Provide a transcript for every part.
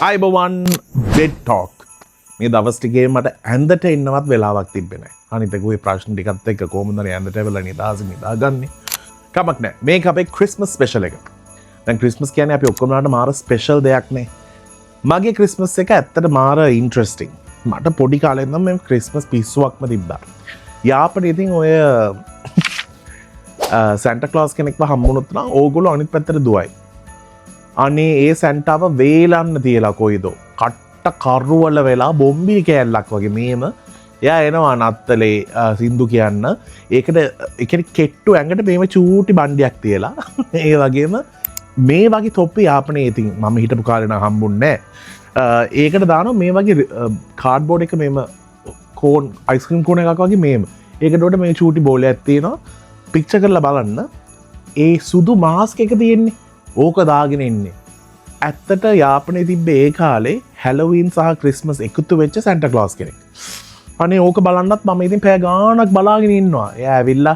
අයිබවන් bed talk මේ දවස් ටිකේ මට ඇඳට එන්නවත් වෙලාවක් තිබ්බේ නැහැ. අනිත් එක ওই ප්‍රශ්න ටිකත් එක්ක කොහොමද ඇඳට වෙලා නිදාගන්නේ? කමක් නැහැ. මේක අපේ ක්‍රිස්මස් ස්පෙෂල් එක. දැන් ක්‍රිස්මස් කියන්නේ අපි ඔක්කොමලාට මාර ස්පෙෂල් දෙයක් නේ. මගේ ක්‍රිස්මස් එක ඇත්තට මාර ඉන්ට්‍රෙස්ටිං. මට පොඩි කාලේ ඉඳන් මේ ක්‍රිස්මස් පිස්සුවක්ම තිබ්බා. යාපනයේ ඉතින් ඔය සැන්ටා ක්ලෝස් කෙනෙක්ව හම්බුනොත් නම් ඕගොල්ලෝ අනිත් පැත්තට දුවයි. අනේ ඒ සැන්ටාව වේලන්න තියලා කොයිදෝ කට්ට කරුවල වෙලා බොම්බි කෑල්ලක් වගේ මේම එයා එනවා නත්තලේ සින්දු කියන්න ඒකට එකන කෙට්ටු ඇඟට මේම චූටි බණ්ඩියක් තියලා ඒ වගේම මේ වගේ තොප්පි යාපනයේ ඉතින් මම හිටපු කාලේ නම් හම්බුන්නේ නැහැ. ඒකට දානවා මේ වගේ කාඩ්බෝඩ් එක මේම කෝන් අයිස්ක්‍රීම් කෝන් එකක් වගේ මේම ඒකට උඩ මේ චූටි බෝලයක් තියෙනවා. පික්චර් කරලා බලන්න ඒ සුදු මාස්ක් එක තියෙන්නේ ඕක දාගෙන ඉන්නේ. ඇත්තට යාපනයේ තිබ්බේ ඒ කාලේ හැලෝවීන් සහ ක්‍රිස්මස් එකතු වෙච්ච සැන්ටා ක්ලෝස් කෙනෙක්. අනේ ඕක බලන්නත් මම ඉතින් පැය ගාණක් බලාගෙන ඉන්නවා. එයා ඇවිල්ලා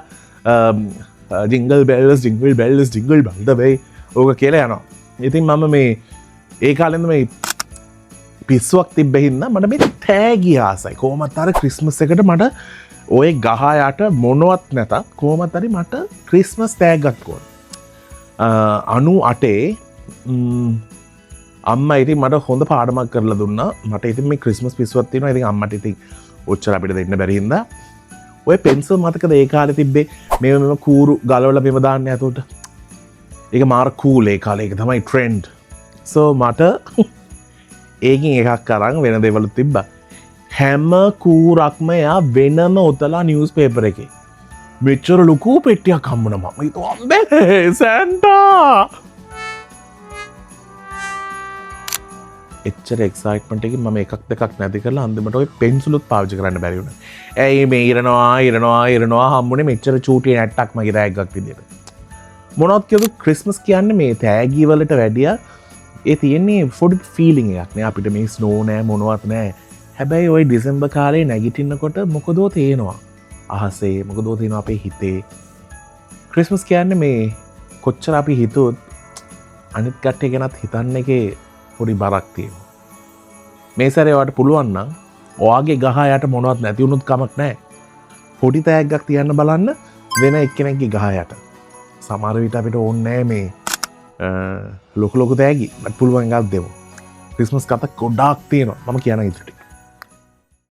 ජින්ගල් බෙල්ස් ජින්ගල් බෙල් ද වේ ඕක කියලා යනවා. ඉතින් මම මේ ඒ කාලෙන්ද මේ පිස්සුවක් තිබ්බේ හින්දා මට මේ තෑගි ආසයි. කොහොමත් අර ක්‍රිස්මස් එකට මට ඔය ගහ යට මොනවත් නැතත් කොහොමත් හරි මට ක්‍රිස්මස් තෑග්ගක් ඕන. 98 අම්මා ඉතින් මට හොඳ පාඩමක් කරලා දුන්නා. මට ඉතින් මේ ක්‍රිස්මස් පිස්සුවක් තියෙනවා. ඉතින් අම්මට ඉතින් ඔච්චර අපිට දෙන්න බැරි හින්දා ඔය පෙන්සල් මතකද ඒ කාලේ තිබ්බේ මේව කූරු ගලවලා මෙව දාන්නේ ඇතුළට. ඒක මාර කූල් ඒ කාලේ. ඒක තමයි ට්‍රෙන්ඩ්. සෝ මට ඒකින් එකක් අරන් වෙන දේවලුත් තිබ්බා. හැම කූරක්ම එයා වෙනම ඔතලා නිවුස් පේපර් එකේ. මෙච්චර ලොකු පෙට්ටියක් හම්බුණා මම. ඒක අම්බේ සැන්ටා. එච්චර එක්සයිට්මන්ට් එකකින් මම එකක් දෙකක් නැති කරලා අන්තිමට ওই පෙන්සිලුත් පාවිච්චි කරන්න බැරි වුණා. ඇයි මේ ඉරනවා හම්බුනේ මෙච්චර චූටි නැට්ටක් මගේ තෑග්ගක් විදියට. මොනවද කියදු ක්‍රිස්මස් කියන්නේ මේ තෑගි වලට වැඩිය ඒ තියෙන්නේ පොඩි ෆීලිං එකක් නේ. අපිට මේ ස්නෝ නෑ මොනවත් නෑ. හැබැයි ওই ඩිසෙම්බර් කාලේ නැගිටින්නකොට මොකදෝ තේනවා. අහසේ මොකදෝ තේනවා අපේ හිතේ. ක්‍රිස්මස් කියන්නේ මේ කොච්චර අපි හිතුවොත් අනිත් කට්ටිය ගැනත් හිතන්න එකේ පොඩි බරක් තියෙනවා. මේ සැරේ ඔයාලට පුළුවන් නම් ඔයාගේ ගහ යට මොනවත් නැති වුණොත් කමක් නැහැ. පොඩි තෑග්ගක් තියන්න බලන්න වෙන එක්කෙනෙක්ගේ ගහ යට. සමහර විට අපිට ඕනේ නැහැ මේ ලොකු තෑගි. මට පුළුවන් එකක් දෙමු. ක්‍රිස්මස් කතා ගොඩාක් තියෙනවා. මම කියන ඉදිරියට